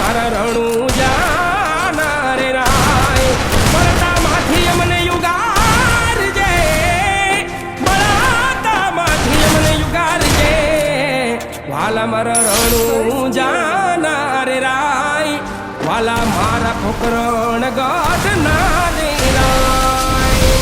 મારા રણું જાના રે રાય બળતામાંથી અમને યુગારજે બળતામાંથી અમને યુગારજે વાલા મારા રણું જાના રે રાય વાલા મારા ખોકરણ ગઢના રે રાય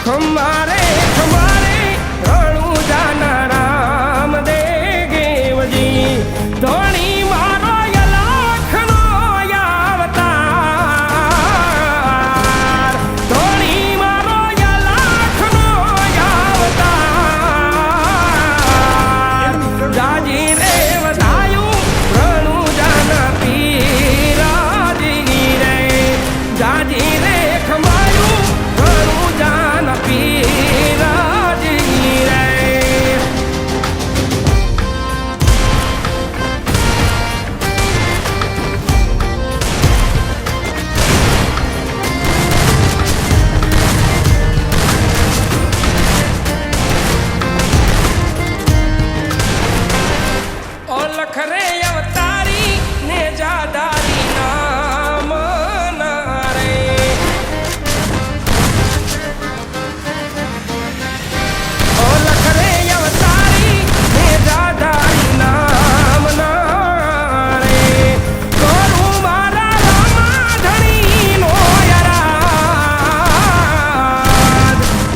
खमारे खमारे रणु जाना राम देवजी धोनी मारो यलाखनो यावतार धोनी मारो यलाखनो यावतार जाजी रे वधायु रणु जाना पीराजी रे जाजी रे खमायु रणु जाना पीराजी रे ओ लखरे अवतारी ने जादारी नाम नारे ओ लखरे अवतारी ने जादारी नाम नारे करू मारा रामा धणी नो यराद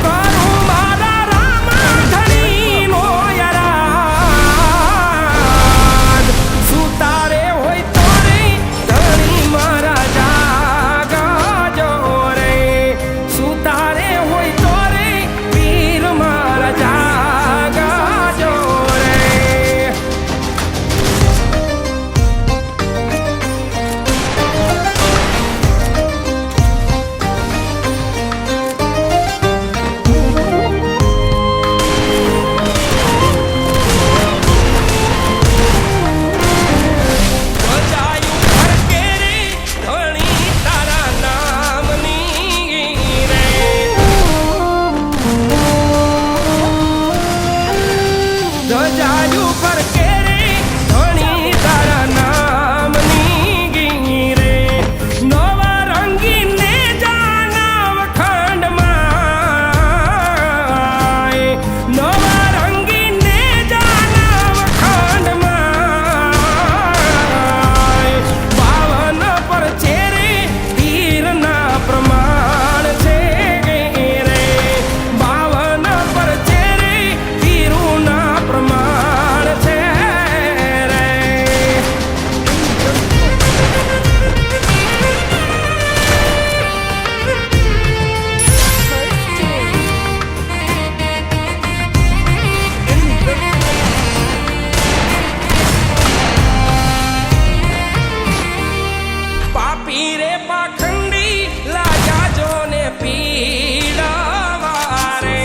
करू मारा रामा धणी नो यराद सुतारे होय तोरे धणी मारा जागा जो रे सुतारे होय तोरे वीर मारा जागा जो रे બજાયું ફરકે રે ધણી તારા નામની રે ધજાયું ફરકે રે ધણી તારા નામની રે નવા રંગીને જાનવ ખંડમાં નવા રંગીને જાનવ ખંડમાં બાવન પર છે રે તીરના પ્રમાણ છે રે બાવન પર છે રે તીરુના પ્રમાણ છે રે પાપી રે પાખંડી લાજા જોને પીડાવા રે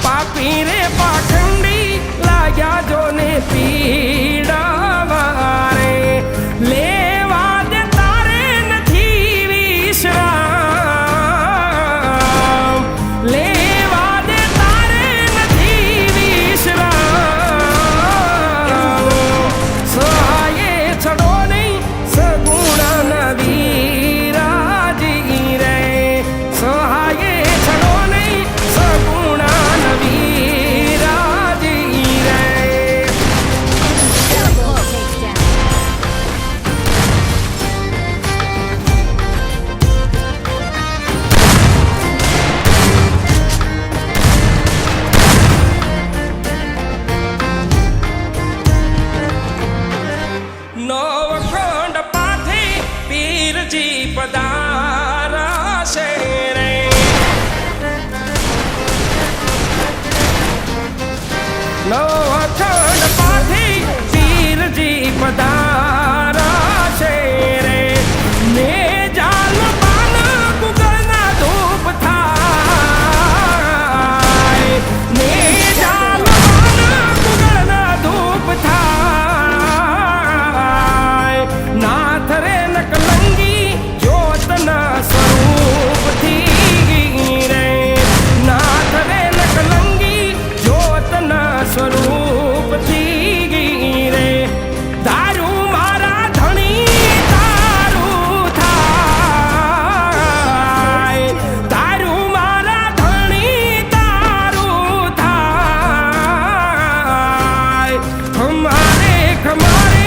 પાપી રે પાખંડી લાજા જોને પીડાવા રે લેવા દે તારે નથી વિશ્રામ લેવા દે તારે નથી વિશ્રામ ભીખ મારી